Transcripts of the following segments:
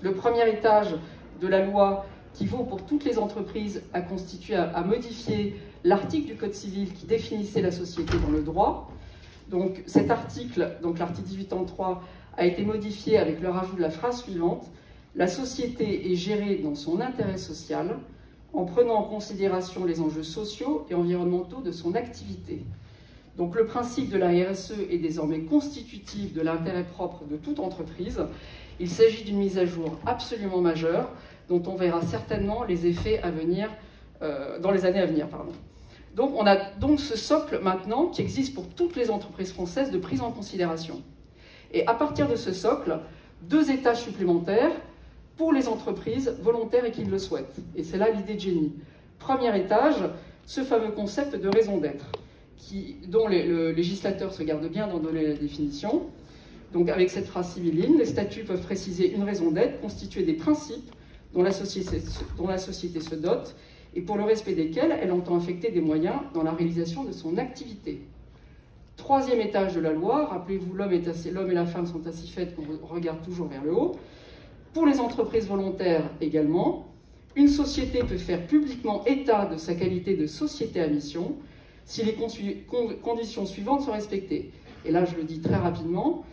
Le premier étage de la loi, qui vaut pour toutes les entreprises, a constitué à modifier l'article du Code civil qui définissait la société dans le droit. Donc cet article, donc l'article 18.3, a été modifié avec le rajout de la phrase suivante: la société est gérée dans son intérêt social, en prenant en considération les enjeux sociaux et environnementaux de son activité. Donc le principe de la RSE est désormais constitutif de l'intérêt propre de toute entreprise. Il s'agit d'une mise à jour absolument majeure, dont on verra certainement les effets à venir, dans les années à venir. Donc on a donc ce socle maintenant qui existe pour toutes les entreprises françaises de prise en considération. Et à partir de ce socle, 2 étages supplémentaires pour les entreprises volontaires et qui le souhaitent. Et c'est là l'idée de génie. Premier étage, ce fameux concept de raison d'être, dont le législateur se garde bien d'en donner la définition. Donc avec cette phrase sibylline, les statuts peuvent préciser une raison d'être constituée des principes dont la société se dote et pour le respect desquels elle entend affecter des moyens dans la réalisation de son activité. Troisième étage de la loi, rappelez-vous, l'homme et la femme sont ainsi faits qu'on regarde toujours vers le haut. Pour les entreprises volontaires également, une société peut faire publiquement état de sa qualité de société à mission si les conditions suivantes sont respectées. Et là, je le dis très rapidement: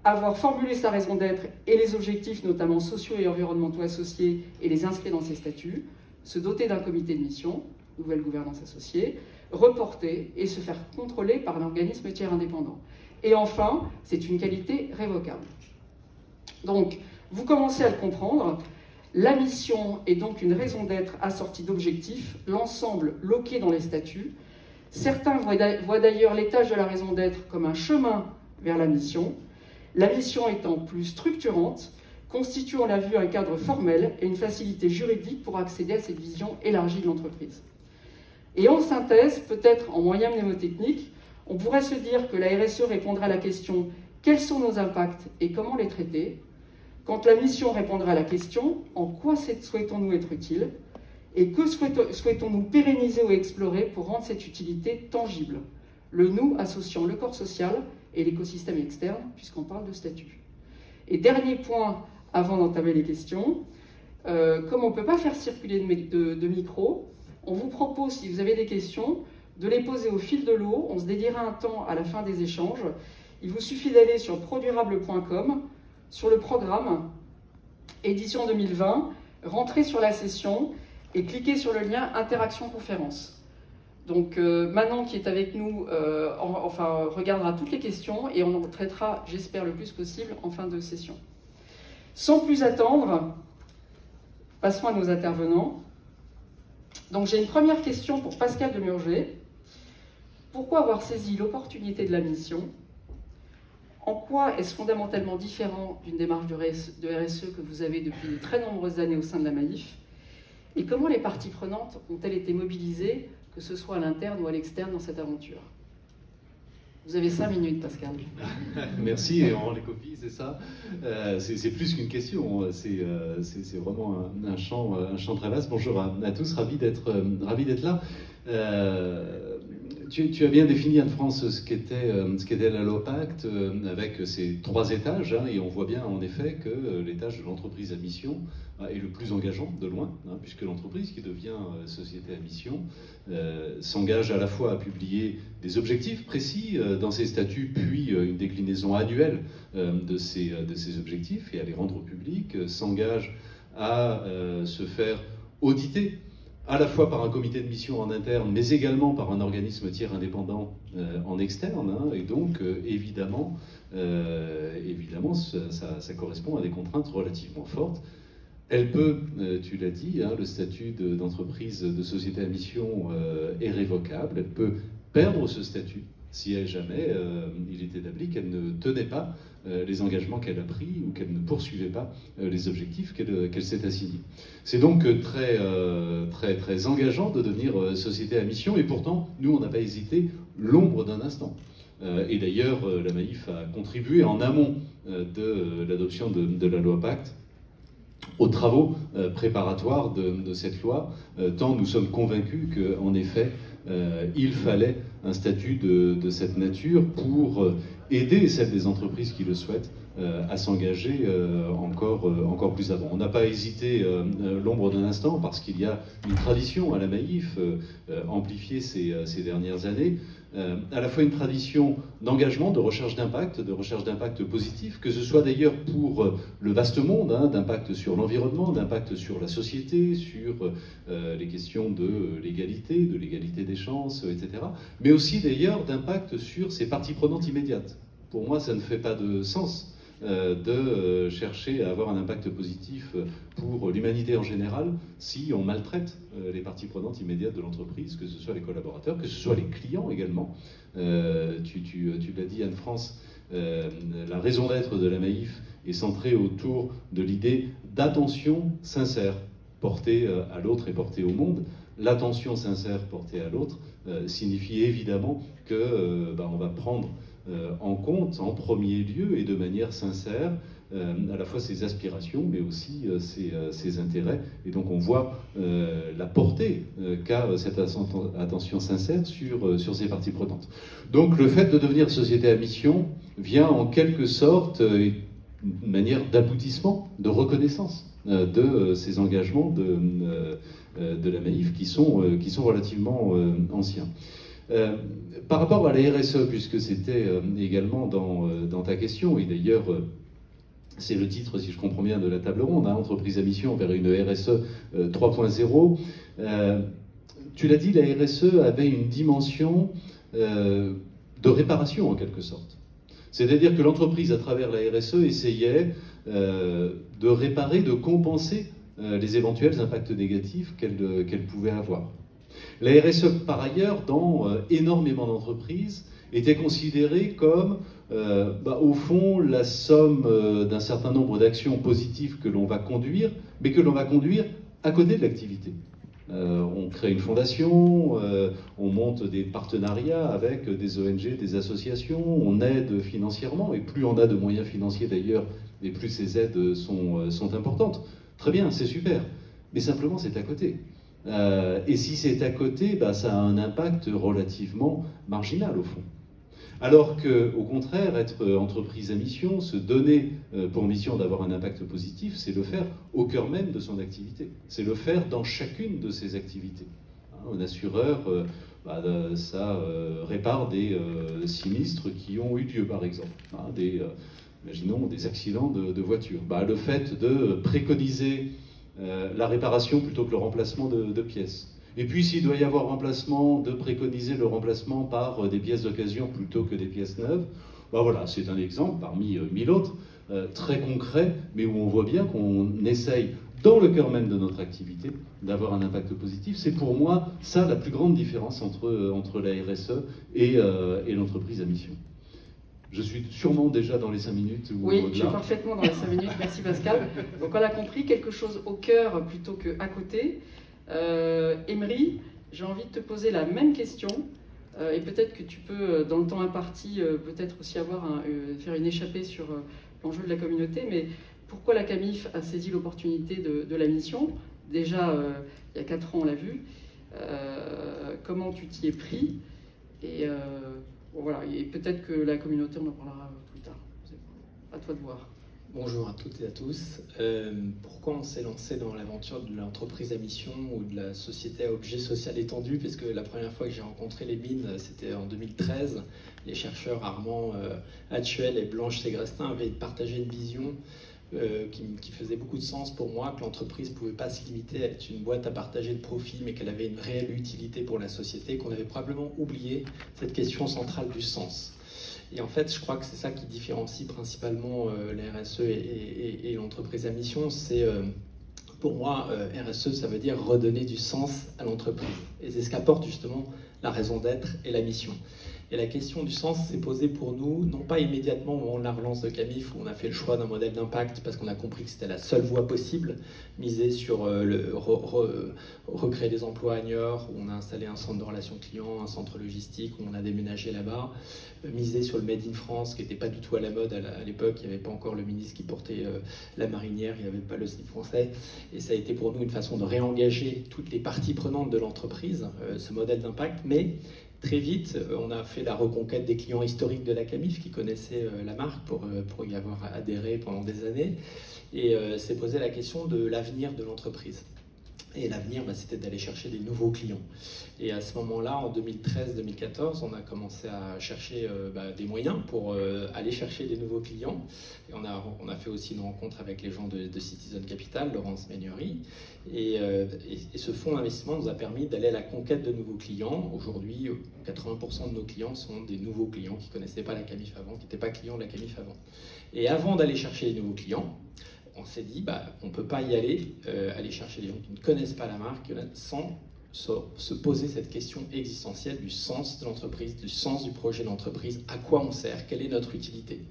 avoir formulé sa raison d'être et les objectifs, notamment sociaux et environnementaux associés, et les inscrire dans ses statuts, se doter d'un comité de mission, nouvelle gouvernance associée, reporter et se faire contrôler par un organisme tiers indépendant. Et enfin, c'est une qualité révocable. Donc, vous commencez à le comprendre, la mission est donc une raison d'être assortie d'objectifs, l'ensemble loqué dans les statuts. Certains voient d'ailleurs l'étage de la raison d'être comme un chemin vers la mission, la mission étant plus structurante, constituant, on l'a vu, un cadre formel et une facilité juridique pour accéder à cette vision élargie de l'entreprise. Et en synthèse, peut-être en moyen mnémotechnique, on pourrait se dire que la RSE répondrait à la question « Quels sont nos impacts et comment les traiter ?» Quand la mission répondra à la question « En quoi souhaitons-nous être utiles ?» et que souhaitons-nous pérenniser ou explorer pour rendre cette utilité tangible? Le « nous » associant le corps social et l'écosystème externe, puisqu'on parle de statut. Et dernier point, avant d'entamer les questions, comme on ne peut pas faire circuler de micro, on vous propose, si vous avez des questions, de les poser au fil de l'eau. On se dédiera un temps à la fin des échanges. Il vous suffit d'aller sur produrable.com, sur le programme édition 2020, rentrer sur la session et cliquer sur le lien Interaction conférence. Donc Manon, qui est avec nous, regardera toutes les questions et on en traitera, j'espère, le plus possible en fin de session. Sans plus attendre, passons à nos intervenants. Donc j'ai une première question pour Pascal Demurger. Pourquoi avoir saisi l'opportunité de la mission? En quoi est-ce fondamentalement différent d'une démarche de RSE que vous avez depuis de très nombreuses années au sein de la Maïf? Et comment les parties prenantes ont-elles été mobilisées, que ce soit à l'interne ou à l'externe, dans cette aventure? Vous avez 5 minutes, Pascal. Merci, et on rend les copies, c'est ça. C'est plus qu'une question, c'est vraiment un champ très vaste. Bonjour à tous, ravi d'être là. Tu as bien défini, Anne-France, ce qu'était la loi Pacte, avec ses 3 étages, hein, et on voit bien en effet que l'étage de l'entreprise à mission est le plus engageant de loin, hein, puisque l'entreprise qui devient société à mission s'engage à la fois à publier des objectifs précis dans ses statuts, puis une déclinaison annuelle de ces objectifs et à les rendre publics, s'engage à se faire auditer à la fois par un comité de mission en interne, mais également par un organisme tiers indépendant en externe, hein, et donc évidemment, ça correspond à des contraintes relativement fortes. Elle peut, tu l'as dit, hein, le statut d'entreprise de société à mission est révocable, elle peut perdre ce statut si jamais il est établi qu'elle ne tenait pas les engagements qu'elle a pris ou qu'elle ne poursuivait pas les objectifs qu'elle s'est assignés. C'est donc très engageant de devenir société à mission, et pourtant, nous, on n'a pas hésité l'ombre d'un instant. Et d'ailleurs, la Maïf a contribué en amont de l'adoption de la loi Pacte aux travaux préparatoires de cette loi, tant nous sommes convaincus qu'en effet, il fallait un statut de cette nature pour aider celles des entreprises qui le souhaitent à s'engager encore plus avant. On n'a pas hésité l'ombre d'un instant parce qu'il y a une tradition à la Maïf amplifiée ces dernières années, à la fois une tradition d'engagement, de recherche d'impact positif, que ce soit d'ailleurs pour le vaste monde, hein, d'impact sur l'environnement, d'impact sur la société, sur les questions de l'égalité des chances, etc. Mais aussi d'ailleurs d'impact sur ses parties prenantes immédiates. Pour moi, ça ne fait pas de sens de chercher à avoir un impact positif pour l'humanité en général si on maltraite les parties prenantes immédiates de l'entreprise, que ce soit les collaborateurs, que ce soit les clients également. Tu l'as dit, Anne-France, la raison d'être de la Maïf est centrée autour de l'idée d'attention sincère portée à l'autre et portée au monde. L'attention sincère portée à l'autre signifie évidemment que on va prendre en compte, en premier lieu et de manière sincère, à la fois ses aspirations, mais aussi ses intérêts. Et donc on voit la portée qu'a cette attention sincère sur ses parties prenantes. Donc le fait de devenir société à mission vient en quelque sorte une manière d'aboutissement, de reconnaissance de ces engagements de la Maïf qui sont relativement anciens. Par rapport à la RSE, puisque c'était également dans ta question, et d'ailleurs c'est le titre, si je comprends bien, de la table ronde, hein, entreprise à mission vers une RSE 3.0, tu l'as dit, la RSE avait une dimension de réparation en quelque sorte. C'est-à-dire que l'entreprise, à travers la RSE, essayait de réparer, de compenser les éventuels impacts négatifs qu'elle pouvait avoir. La RSE, par ailleurs, dans énormément d'entreprises, était considérée comme, au fond, la somme d'un certain nombre d'actions positives que l'on va conduire, mais que l'on va conduire à côté de l'activité. On crée une fondation, on monte des partenariats avec des ONG, des associations, on aide financièrement, et plus on a de moyens financiers d'ailleurs, et plus ces aides sont importantes. Très bien, c'est super, mais simplement c'est à côté. Et si c'est à côté, ça a un impact relativement marginal au fond. Alors qu'au contraire, être entreprise à mission, se donner pour mission d'avoir un impact positif, c'est le faire au cœur même de son activité. C'est le faire dans chacune de ses activités. Un assureur, ça répare des sinistres qui ont eu lieu, par exemple. Imaginons des accidents de voiture. Le fait de préconiser la réparation plutôt que le remplacement de pièces. Et puis, s'il doit y avoir remplacement, de préconiser le remplacement par des pièces d'occasion plutôt que des pièces neuves. Voilà, c'est un exemple parmi 1000 autres, très concret, mais où on voit bien qu'on essaye, dans le cœur même de notre activité, d'avoir un impact positif. C'est pour moi ça la plus grande différence entre la RSE et l'entreprise à mission. Je suis sûrement déjà dans les 5 minutes. Oui, je suis parfaitement dans les 5 minutes, merci Pascal. Donc on a compris quelque chose au cœur plutôt qu'à côté. Emery, j'ai envie de te poser la même question, et peut-être que tu peux, dans le temps imparti, peut-être aussi faire une échappée sur l'enjeu de la communauté, mais pourquoi la CAMIF a saisi l'opportunité de la mission? Déjà, il y a 4 ans, on l'a vu. Comment tu t'y es pris? Et voilà, et peut-être que la communauté, on en parlera plus tard. À toi de voir. Bonjour à toutes et à tous. Pourquoi on s'est lancé dans l'aventure de l'entreprise à mission ou de la société à objet social étendu? Parce que la première fois que j'ai rencontré les mines, c'était en 2013. Les chercheurs Armand Hatchuel et Blanche Ségrestin avaient partagé une vision qui faisait beaucoup de sens pour moi, que l'entreprise ne pouvait pas se limiter à être une boîte à partager de profit, mais qu'elle avait une réelle utilité pour la société, qu'on avait probablement oublié cette question centrale du sens. Et en fait, je crois que c'est ça qui différencie principalement la RSE et l'entreprise à mission. C'est, pour moi, RSE, ça veut dire redonner du sens à l'entreprise. Et c'est ce qu'apporte justement la raison d'être et la mission. Et la question du sens s'est posée pour nous, non pas immédiatement au moment de la relance de CAMIF, où on a fait le choix d'un modèle d'impact parce qu'on a compris que c'était la seule voie possible, miser sur recréer des emplois à Niort, où on a installé un centre de relations clients, un centre logistique, où on a déménagé là-bas, miser sur le Made in France, qui n'était pas du tout à la mode à l'époque, il n'y avait pas encore le ministre qui portait la marinière, il n'y avait pas le slip français, et ça a été pour nous une façon de réengager toutes les parties prenantes de l'entreprise, ce modèle d'impact, mais Très vite, on a fait la reconquête des clients historiques de la Camif qui connaissaient la marque pour y avoir adhéré pendant des années, et s'est posé la question de l'avenir de l'entreprise. Et l'avenir, c'était d'aller chercher des nouveaux clients. Et à ce moment-là, en 2013-2014, on a commencé à chercher des moyens pour aller chercher des nouveaux clients. Et on a fait aussi une rencontre avec les gens de Citizen Capital, Laurence Meignery. Et ce fonds d'investissement nous a permis d'aller à la conquête de nouveaux clients. Aujourd'hui, 80% de nos clients sont des nouveaux clients qui ne connaissaient pas la Camif avant, qui n'étaient pas clients de la Camif avant. Et avant d'aller chercher les nouveaux clients, on s'est dit, on ne peut pas y aller chercher des gens qui ne connaissent pas la marque sans se poser cette question existentielle du sens de l'entreprise, du sens du projet d'entreprise, à quoi on sert, quelle est notre utilité.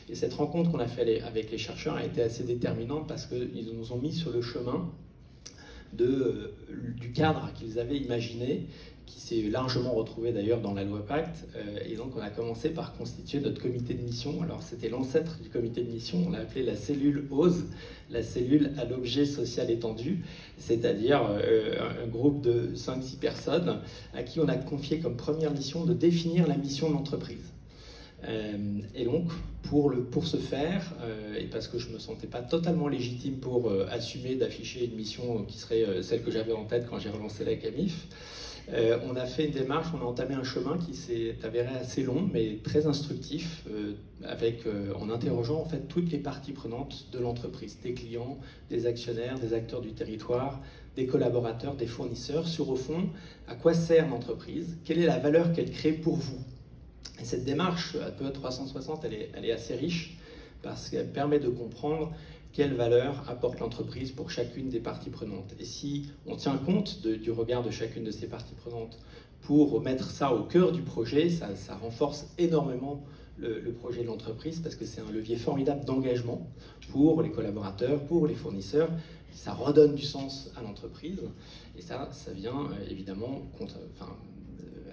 Et cette rencontre qu'on a fait avec les chercheurs a été assez déterminante parce qu'ils nous ont mis sur le chemin du cadre qu'ils avaient imaginé, qui s'est largement retrouvé d'ailleurs dans la loi Pacte. Et donc on a commencé par constituer notre comité de mission. Alors c'était l'ancêtre du comité de mission, on l'a appelé la cellule OSE, la cellule à l'objet social étendu, c'est-à-dire un groupe de 5-6 personnes à qui on a confié comme première mission de définir la mission de l'entreprise. Et donc, pour ce faire, et parce que je ne me sentais pas totalement légitime pour assumer d'afficher une mission qui serait celle que j'avais en tête quand j'ai relancé la Camif, on a fait une démarche, on a entamé un chemin qui s'est avéré assez long, mais très instructif, en interrogeant en fait toutes les parties prenantes de l'entreprise, des clients, des actionnaires, des acteurs du territoire, des collaborateurs, des fournisseurs, sur au fond, à quoi sert l'entreprise, quelle est la valeur qu'elle crée pour vous. Et cette démarche, à peu 360, elle est assez riche parce qu'elle permet de comprendre quelle valeur apporte l'entreprise pour chacune des parties prenantes. Et si on tient compte du regard de chacune de ces parties prenantes pour mettre ça au cœur du projet, ça renforce énormément le projet de l'entreprise parce que c'est un levier formidable d'engagement pour les collaborateurs, pour les fournisseurs. Ça redonne du sens à l'entreprise et ça vient évidemment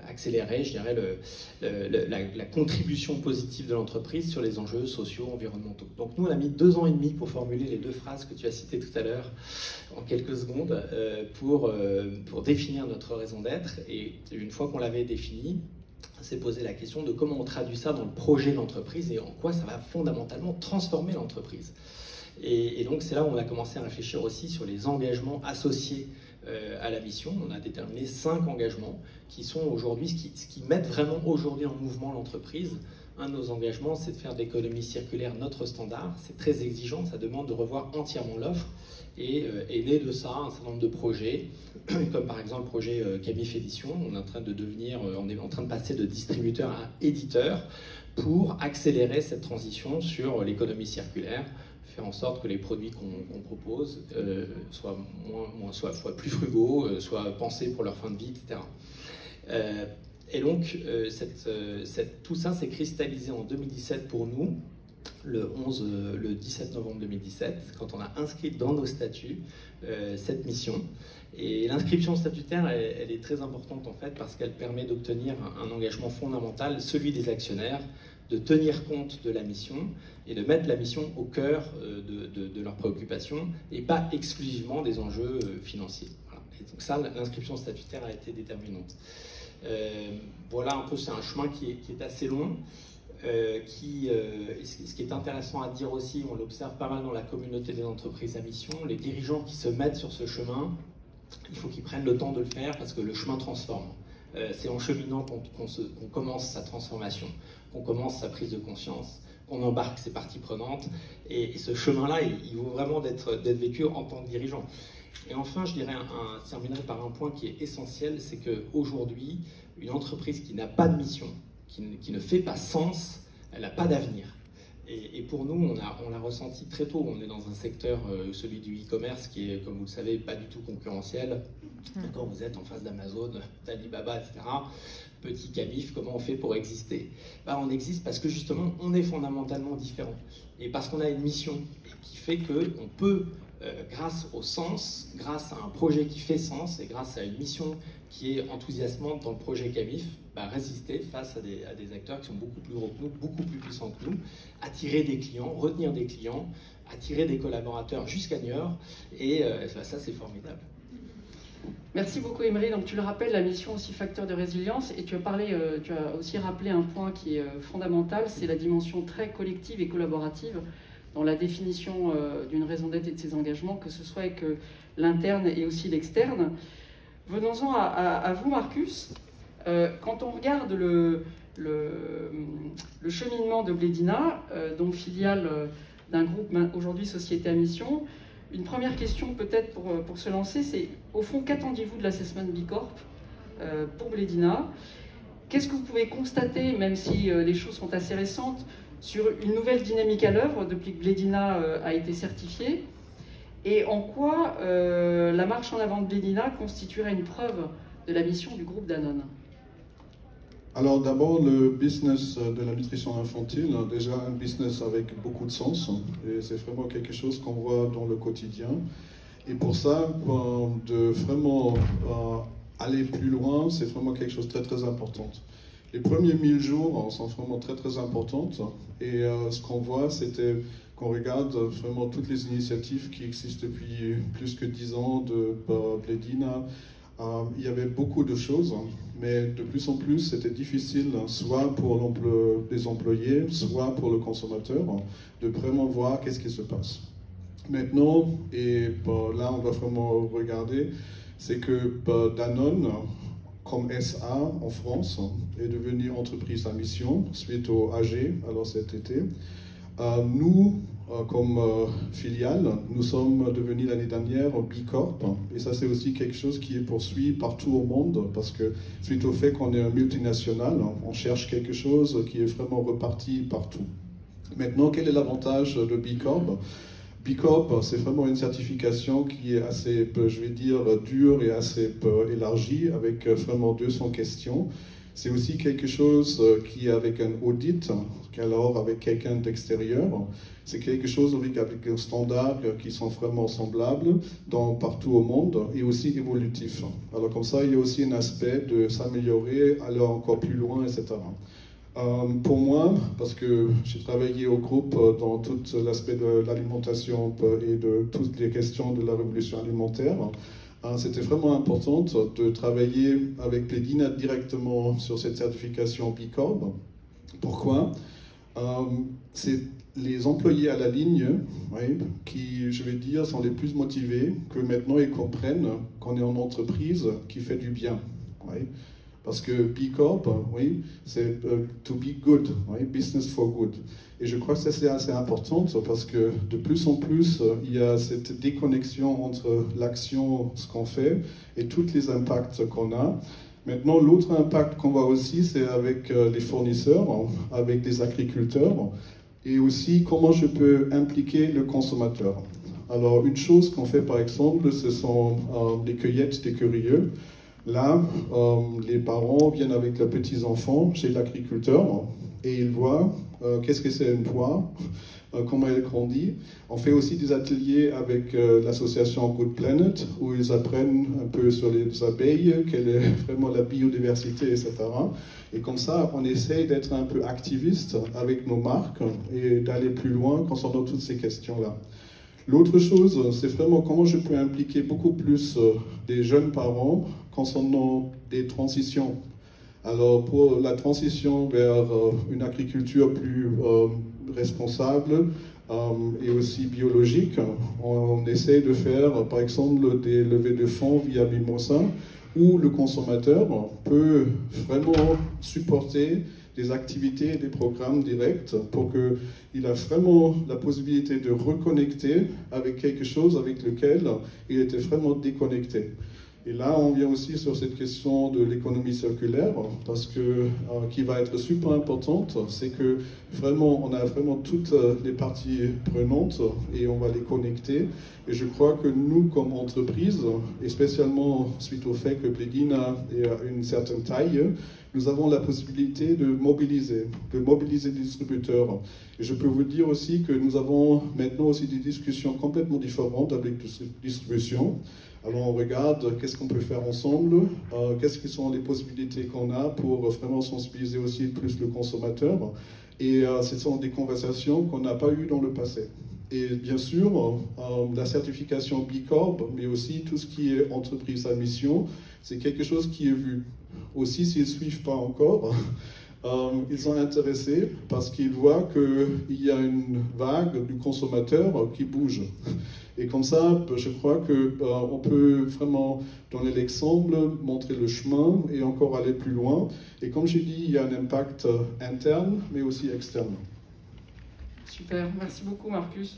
accélérer, je dirais, la contribution positive de l'entreprise sur les enjeux sociaux, environnementaux. Donc nous, on a mis 2 ans et demi pour formuler les 2 phrases que tu as citées tout à l'heure, en quelques secondes, pour définir notre raison d'être. Et une fois qu'on l'avait définie, on s'est posé la question de comment on traduit ça dans le projet de l'entreprise et en quoi ça va fondamentalement transformer l'entreprise. Et donc c'est là où on a commencé à réfléchir aussi sur les engagements associés à la mission. On a déterminé 5 engagements qui sont aujourd'hui ce qui mettent vraiment aujourd'hui en mouvement l'entreprise. Un de nos engagements, c'est de faire d'économie circulaire notre standard. C'est très exigeant, ça demande de revoir entièrement l'offre. Et né de ça un certain nombre de projets, comme par exemple le projet Camif Édition. On est en train de passer de distributeur à éditeur pour accélérer cette transition sur l'économie circulaire, faire en sorte que les produits qu'on propose soient plus frugaux, soient pensés pour leur fin de vie, etc. Et donc, tout ça s'est cristallisé en 2017 pour nous, le 17 novembre 2017, quand on a inscrit dans nos statuts cette mission. Et l'inscription statutaire, elle est très importante en fait, parce qu'elle permet d'obtenir un engagement fondamental, celui des actionnaires, de tenir compte de la mission et de mettre la mission au cœur de leurs préoccupations et pas exclusivement des enjeux financiers. Voilà. Et donc ça, l'inscription statutaire a été déterminante. Voilà un peu, c'est un chemin qui est assez long. Ce qui est intéressant à dire aussi, on l'observe pas mal dans la communauté des entreprises à mission, les dirigeants qui se mettent sur ce chemin, il faut qu'ils prennent le temps de le faire parce que le chemin transforme. C'est en cheminant qu'on commence sa transformation, qu'on commence sa prise de conscience, qu'on embarque ses parties prenantes. Et ce chemin-là, il vaut vraiment d'être vécu en tant que dirigeant. Et enfin, je dirais, je terminerai par un point qui est essentiel, c'est qu'aujourd'hui, une entreprise qui n'a pas de mission, qui ne fait pas sens, elle n'a pas d'avenir. Et pour nous, on l'a ressenti très tôt. On est dans un secteur, celui du e-commerce, qui est, comme vous le savez, pas du tout concurrentiel. Quand vous êtes en face d'Amazon, d'Alibaba, etc., petit Camif, comment on fait pour exister? On existe parce que justement, on est fondamentalement différent. Et parce qu'on a une mission qui fait qu'on peut, grâce au sens, grâce à un projet qui fait sens et grâce à une mission qui est enthousiasmante dans le projet Camif, résister face à des acteurs qui sont beaucoup plus gros que nous, beaucoup plus puissants que nous, attirer des clients, retenir des clients, attirer des collaborateurs jusqu'à Niort, et ça c'est formidable. Merci beaucoup Emery. Donc tu le rappelles, la mission aussi facteur de résilience, et tu as aussi rappelé un point qui est fondamental, c'est la dimension très collective et collaborative dans la définition d'une raison d'être et de ses engagements, que ce soit avec l'interne et aussi l'externe. Venons-en à vous Marcus. Quand on regarde le cheminement de Blédina, donc filiale d'un groupe aujourd'hui société à mission, une première question peut-être pour se lancer, c'est au fond, qu'attendiez-vous de l'assessment B Corp pour Blédina? Qu'est-ce que vous pouvez constater, même si les choses sont assez récentes, sur une nouvelle dynamique à l'œuvre depuis que Blédina a été certifiée? Et en quoi la marche en avant de Blédina constituerait une preuve de la mission du groupe Danone? Alors d'abord, le business de la nutrition infantile, déjà un business avec beaucoup de sens, et c'est vraiment quelque chose qu'on voit dans le quotidien. Et pour ça, de vraiment aller plus loin, c'est vraiment quelque chose de très très important. Les premiers 1000 jours sont vraiment très très importants, et ce qu'on voit, c'était qu'on regarde vraiment toutes les initiatives qui existent depuis plus que 10 ans de Blédina. Il y avait beaucoup de choses, mais de plus en plus, c'était difficile, soit pour les employés, soit pour le consommateur, de vraiment voir qu'est-ce qui se passe. Maintenant, et là on va vraiment regarder, c'est que Danone, comme SA en France, est devenu entreprise à mission suite au AG, alors cet été. Nous, comme filiale, nous sommes devenus l'année dernière B Corp, et ça c'est aussi quelque chose qui est poursuivi partout au monde, parce que suite au fait qu'on est un multinational, on cherche quelque chose qui est vraiment reparti partout. Maintenant, quel est l'avantage de B Corp? B Corp, c'est vraiment une certification qui est assez, je vais dire, dure et assez élargie, avec vraiment 200 questions. C'est aussi quelque chose qui est avec un audit, alors avec quelqu'un d'extérieur. C'est quelque chose avec des standards qui sont vraiment semblables partout au monde et aussi évolutifs. Alors comme ça, il y a aussi un aspect de s'améliorer, aller encore plus loin, etc. Pour moi, parce que j'ai travaillé au groupe dans tout l'aspect de l'alimentation et de toutes les questions de la révolution alimentaire, c'était vraiment important de travailler avec Blédina directement sur cette certification B Corp. Pourquoi? C'est les employés à la ligne, oui, qui, je vais dire, sont les plus motivés, que maintenant ils comprennent qu'on est en entreprise qui fait du bien. Oui. Parce que B Corp, oui, c'est to be good, oui, business for good. Et je crois que ça c'est assez important parce que de plus en plus, il y a cette déconnexion entre l'action, ce qu'on fait, et tous les impacts qu'on a. Maintenant, l'autre impact qu'on voit aussi, c'est avec les fournisseurs, avec les agriculteurs, et aussi comment je peux impliquer le consommateur. Alors, une chose qu'on fait par exemple, ce sont les cueillettes des curieux. Là, les parents viennent avec leurs petits-enfants chez l'agriculteur et ils voient qu'est-ce que c'est une poire, comment elle grandit. On fait aussi des ateliers avec l'association Good Planet où ils apprennent un peu sur les abeilles, quelle est vraiment la biodiversité, etc. Et comme ça, on essaye d'être un peu activiste avec nos marques et d'aller plus loin concernant toutes ces questions-là. L'autre chose, c'est vraiment comment je peux impliquer beaucoup plus des jeunes parents concernant des transitions. Alors pour la transition vers une agriculture plus responsable et aussi biologique, on essaie de faire par exemple des levées de fonds via Mimosa où le consommateur peut vraiment supporter des activités et des programmes directs pour qu'il ait vraiment la possibilité de reconnecter avec quelque chose avec lequel il était vraiment déconnecté. Et là, on vient aussi sur cette question de l'économie circulaire, parce que qui va être super importante, c'est que vraiment, on a vraiment toutes les parties prenantes et on va les connecter. Et je crois que nous, comme entreprise, et spécialement suite au fait que Blédina est à une certaine taille, nous avons la possibilité de mobiliser les distributeurs. Et je peux vous dire aussi que nous avons maintenant aussi des discussions complètement différentes avec la distribution. Alors on regarde qu'est-ce qu'on peut faire ensemble, qu'est-ce que sont les possibilités qu'on a pour vraiment sensibiliser aussi plus le consommateur. Et ce sont des conversations qu'on n'a pas eues dans le passé. Et bien sûr, la certification B Corp, mais aussi tout ce qui est entreprise à mission, c'est quelque chose qui est vu. Aussi, s'ils ne suivent pas encore, ils sont intéressés parce qu'ils voient qu'il y a une vague du consommateur qui bouge. Et comme ça, je crois qu'on peut vraiment donner l'exemple, montrer le chemin et encore aller plus loin. Et comme j'ai dit, il y a un impact interne, mais aussi externe. Super, merci beaucoup Marcus.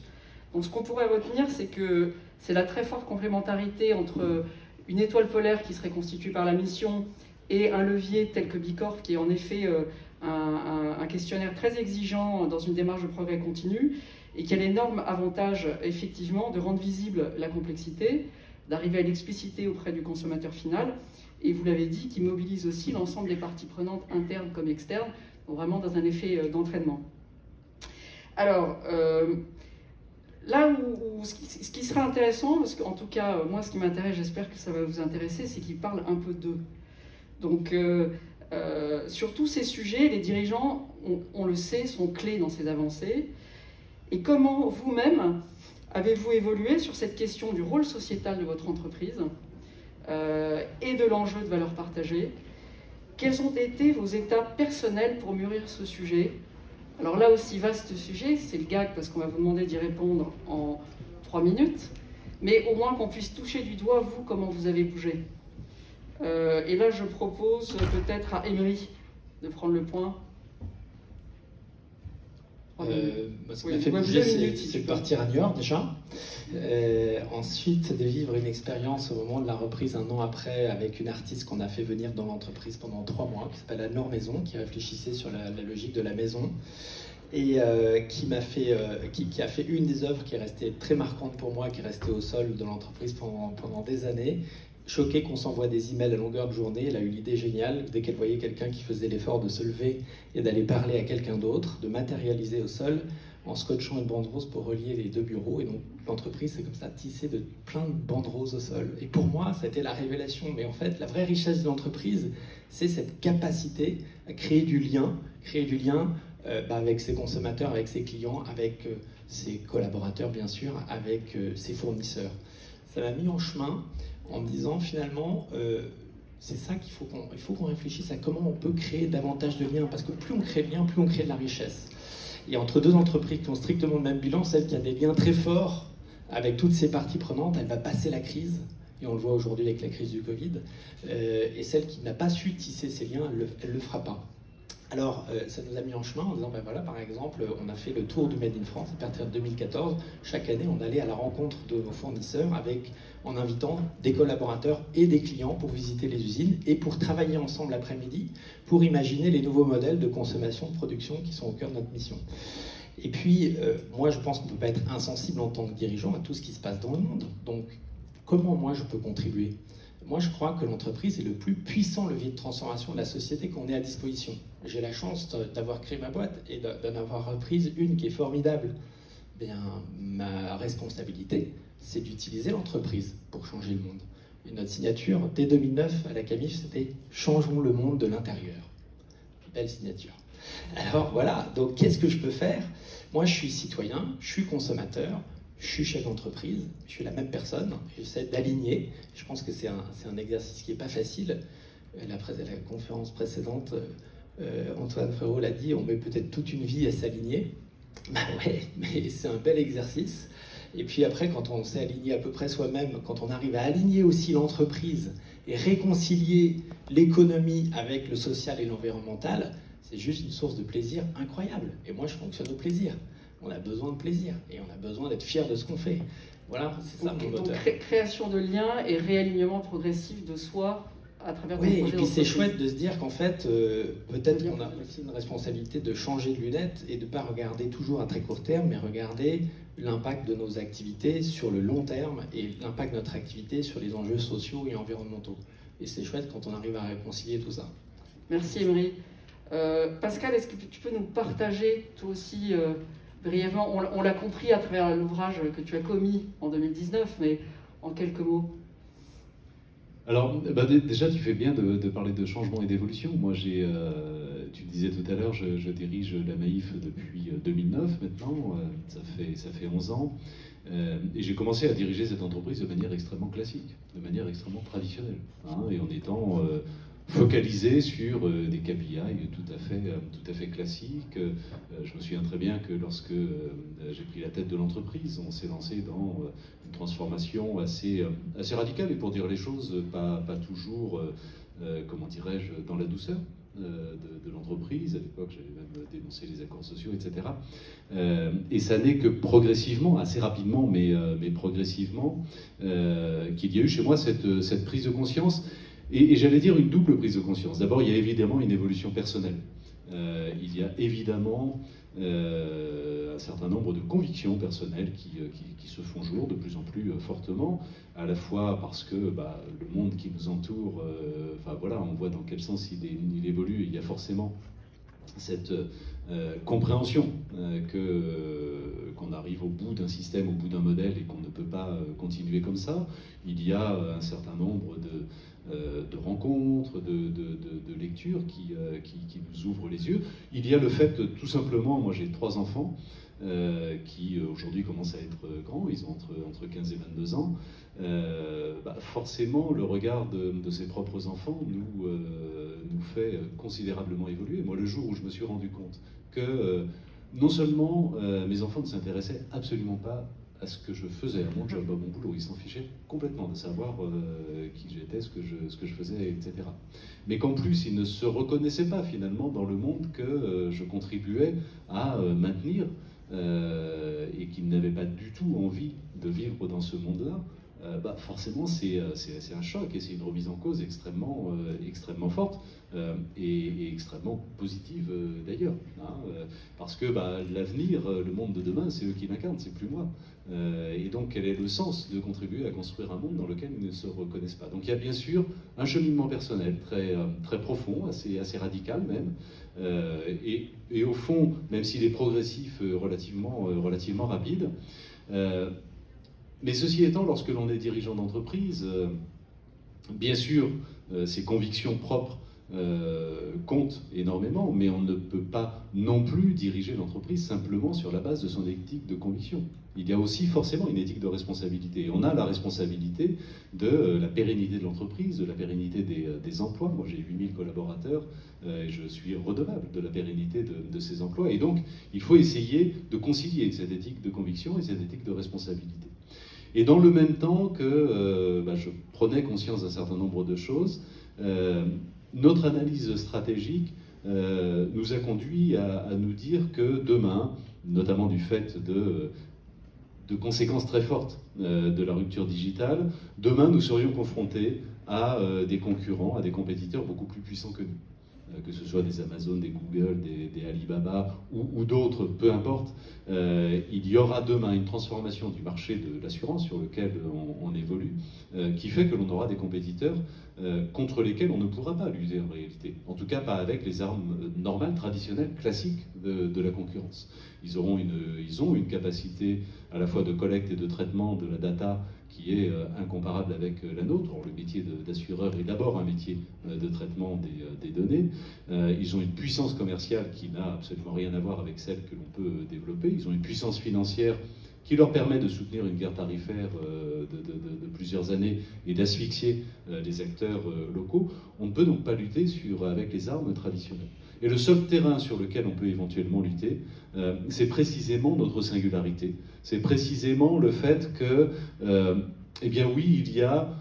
Donc ce qu'on pourrait retenir, c'est que c'est la très forte complémentarité entre une étoile polaire qui serait constituée par la mission et un levier tel que Bicorp, qui est en effet un questionnaire très exigeant dans une démarche de progrès continu, et qui a l'énorme avantage effectivement de rendre visible la complexité, d'arriver à l'expliciter auprès du consommateur final, et vous l'avez dit, qui mobilise aussi l'ensemble des parties prenantes internes comme externes, donc vraiment dans un effet d'entraînement. Alors, là où ce qui sera intéressant, parce qu'en tout cas, moi ce qui m'intéresse, j'espère que ça va vous intéresser, c'est qu'il parle un peu d'eux. Donc, sur tous ces sujets, les dirigeants, on le sait, sont clés dans ces avancées. Et comment vous-même avez-vous évolué sur cette question du rôle sociétal de votre entreprise et de l'enjeu de valeur partagée? Quelles ont été vos étapes personnelles pour mûrir ce sujet? Alors là aussi, vaste sujet, c'est le gag parce qu'on va vous demander d'y répondre en 3 minutes, mais au moins qu'on puisse toucher du doigt, vous, comment vous avez bougé. Et là, je propose peut-être à Emery de prendre le point. Ce qui m'a fait bouger, c'est de partir à New York déjà. Ensuite, de vivre une expérience au moment de la reprise, 1 an après, avec une artiste qu'on a fait venir dans l'entreprise pendant 3 mois, qui s'appelle Anne-Laure Maison, qui réfléchissait sur la logique de la maison, et qui a fait une des œuvres qui est restée très marquante pour moi, qui est restée au sol de l'entreprise pendant des années. Choquée qu'on s'envoie des emails à longueur de journée, elle a eu l'idée géniale, dès qu'elle voyait quelqu'un qui faisait l'effort de se lever et d'aller parler à quelqu'un d'autre, de matérialiser au sol en scotchant une bande rose pour relier les 2 bureaux. Et donc l'entreprise s'est comme ça tissée de plein de bandes roses au sol. Et pour moi, ça a été la révélation. Mais en fait, la vraie richesse de l'entreprise, c'est cette capacité à créer du lien avec ses consommateurs, avec ses clients, avec ses collaborateurs bien sûr, avec ses fournisseurs. Ça m'a mis en chemin en me disant finalement, c'est ça qu'il faut qu'on réfléchisse à comment on peut créer davantage de liens, parce que plus on crée de liens, plus on crée de la richesse. Et entre 2 entreprises qui ont strictement le même bilan, celle qui a des liens très forts avec toutes ses parties prenantes, elle va passer la crise, et on le voit aujourd'hui avec la crise du Covid, et celle qui n'a pas su tisser ses liens, elle le fera pas. Alors, ça nous a mis en chemin en disant, ben voilà, par exemple, on a fait le tour du Made in France à partir de 2014. Chaque année, on allait à la rencontre de nos fournisseurs en invitant des collaborateurs et des clients pour visiter les usines et pour travailler ensemble l'après-midi pour imaginer les nouveaux modèles de consommation, de production qui sont au cœur de notre mission. Et puis, moi, je pense qu'on ne peut pas être insensible en tant que dirigeant à tout ce qui se passe dans le monde. Donc, comment moi, je peux contribuer ? Moi, je crois que l'entreprise est le plus puissant levier de transformation de la société qu'on ait à disposition. J'ai la chance d'avoir créé ma boîte et d'en avoir reprise une qui est formidable. Bien, ma responsabilité, c'est d'utiliser l'entreprise pour changer le monde. Et notre signature, dès 2009, à la Camif, c'était « Changeons le monde de l'intérieur ». Belle signature. Alors voilà, donc qu'est-ce que je peux faire? Moi, je suis citoyen, je suis consommateur, je suis chef d'entreprise, je suis la même personne, j'essaie d'aligner. Je pense que c'est un exercice qui n'est pas facile. La conférence précédente, Antoine Frérot l'a dit, on met peut-être toute une vie à s'aligner. Bah ouais, mais c'est un bel exercice. Et puis après, quand on s'est aligné à peu près soi-même, quand on arrive à aligner aussi l'entreprise et réconcilier l'économie avec le social et l'environnemental, c'est juste une source de plaisir incroyable. Et moi, je fonctionne au plaisir. On a besoin de plaisir et on a besoin d'être fier de ce qu'on fait. Voilà, c'est ça mon moteur. Donc création de liens et réalignement progressif de soi à travers oui, et puis c'est chouette de se dire qu'en fait, peut-être qu'on a aussi une responsabilité de changer de lunettes et de ne pas regarder toujours à très court terme, mais regarder l'impact de nos activités sur le long terme et l'impact de notre activité sur les enjeux sociaux et environnementaux. Et c'est chouette quand on arrive à réconcilier tout ça. Merci Emery. Pascal, est-ce que tu peux nous partager toi aussi brièvement, on l'a compris à travers l'ouvrage que tu as commis en 2019, mais en quelques mots. Alors, déjà, tu fais bien de parler de changement et d'évolution. Moi, tu le disais tout à l'heure, je dirige la Maïf depuis 2009 maintenant, ça fait 11 ans. Et j'ai commencé à diriger cette entreprise de manière extrêmement classique, de manière extrêmement traditionnelle, hein, et en étant focalisé sur des KPI tout à fait classiques. Je me souviens très bien que lorsque j'ai pris la tête de l'entreprise, on s'est lancé dans une transformation assez radicale, et pour dire les choses, pas toujours, comment dirais-je, dans la douceur de l'entreprise. À l'époque, j'avais même dénoncé les accords sociaux, etc. Et ça n'est que progressivement, assez rapidement, mais progressivement, qu'il y a eu chez moi cette prise de conscience. Et j'allais dire une double prise de conscience. D'abord, il y a évidemment une évolution personnelle. Il y a évidemment un certain nombre de convictions personnelles qui se font jour de plus en plus fortement, à la fois parce que le monde qui nous entoure, voilà, on voit dans quel sens il évolue. Il y a forcément cette compréhension qu'on arrive au bout d'un système, au bout d'un modèle, et qu'on ne peut pas continuer comme ça. Il y a un certain nombre de rencontres, de lectures qui nous ouvrent les yeux. Il y a le fait, tout simplement, moi j'ai 3 enfants qui aujourd'hui commencent à être grands, ils ont entre 15 et 22 ans. Forcément, le regard de ses propres enfants nous fait considérablement évoluer. Moi, le jour où je me suis rendu compte que non seulement mes enfants ne s'intéressaient absolument pas à ce que je faisais, à mon job, à mon boulot, ils s'en fichaient complètement de savoir qui j'étais, ce que je faisais, etc. Mais qu'en plus, ils ne se reconnaissaient pas finalement dans le monde que je contribuais à maintenir, et qu'ils n'avaient pas du tout envie de vivre dans ce monde-là. Forcément, c'est un choc, et c'est une remise en cause extrêmement forte, et extrêmement positive d'ailleurs, hein, parce que l'avenir, le monde de demain, c'est eux qui l'incarnent, c'est plus moi. Et donc, quel est le sens de contribuer à construire un monde dans lequel ils ne se reconnaissent pas? Donc, il y a bien sûr un cheminement personnel très profond, assez radical même, et au fond, même s'il est progressif, relativement rapide. Mais ceci étant, lorsque l'on est dirigeant d'entreprise, bien sûr, ses convictions propres comptent énormément, mais on ne peut pas non plus diriger l'entreprise simplement sur la base de son éthique de conviction. Il y a aussi forcément une éthique de responsabilité. Et on a la responsabilité de la pérennité de l'entreprise, de la pérennité des emplois. Moi, j'ai 8000 collaborateurs et je suis redevable de la pérennité de ces emplois. Et donc, il faut essayer de concilier cette éthique de conviction et cette éthique de responsabilité. Et dans le même temps que je prenais conscience d'un certain nombre de choses, notre analyse stratégique nous a conduit à nous dire que demain, notamment du fait de conséquences très fortes de la rupture digitale, demain nous serions confrontés à des concurrents, à des compétiteurs beaucoup plus puissants que nous. Que ce soit des Amazon, des Google, des Alibaba ou d'autres, peu importe, il y aura demain une transformation du marché de l'assurance sur lequel on évolue, qui fait que l'on aura des compétiteurs contre lesquels on ne pourra pas lutter en réalité. En tout cas, pas avec les armes normales, traditionnelles, classiques de la concurrence. Ils ont une capacité à la fois de collecte et de traitement de la data qui est incomparable avec la nôtre. Or, le métier d'assureur est d'abord un métier de traitement des données. Ils ont une puissance commerciale qui n'a absolument rien à voir avec celle que l'on peut développer. Ils ont une puissance financière qui leur permet de soutenir une guerre tarifaire de plusieurs années et d'asphyxier les acteurs locaux. On ne peut donc pas lutter avec les armes traditionnelles. Et le seul terrain sur lequel on peut éventuellement lutter, c'est précisément notre singularité. C'est précisément le fait que, eh bien oui, il y a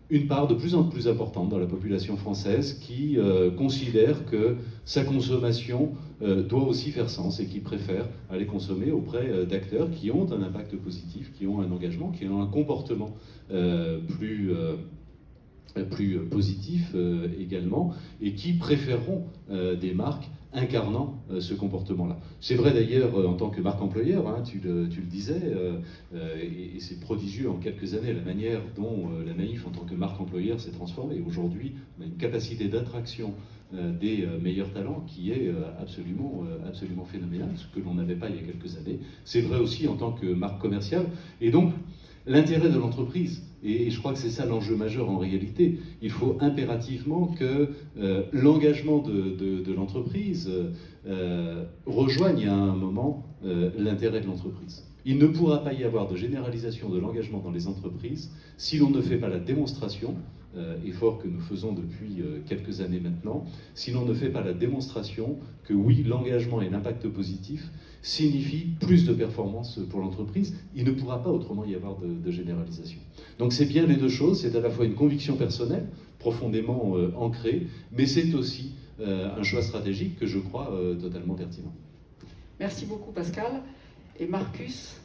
une part de plus en plus importante dans la population française qui considère que sa consommation doit aussi faire sens et qui préfère aller consommer auprès d'acteurs qui ont un impact positif, qui ont un engagement, qui ont un comportement plus positif également, et qui préféreront des marques incarnant ce comportement-là. C'est vrai d'ailleurs en tant que marque employeur, hein, tu le disais, et c'est prodigieux en quelques années la manière dont la Maïf en tant que marque employeur s'est transformée. Aujourd'hui, on a une capacité d'attraction des meilleurs talents qui est absolument phénoménale, ce que l'on n'avait pas il y a quelques années. C'est vrai aussi en tant que marque commerciale, et donc l'intérêt de l'entreprise. Et je crois que c'est ça l'enjeu majeur en réalité. Il faut impérativement que l'engagement de l'entreprise rejoigne à un moment l'intérêt de l'entreprise. Il ne pourra pas y avoir de généralisation de l'engagement dans les entreprises si l'on ne fait pas la démonstration, effort que nous faisons depuis quelques années maintenant, si l'on ne fait pas la démonstration que oui, l'engagement et l'impact positif signifient plus de performance pour l'entreprise. Il ne pourra pas autrement y avoir de généralisation. Donc c'est bien les deux choses, c'est à la fois une conviction personnelle, profondément ancrée, mais c'est aussi un choix stratégique que je crois totalement pertinent. Merci beaucoup Pascal. Et Marcus,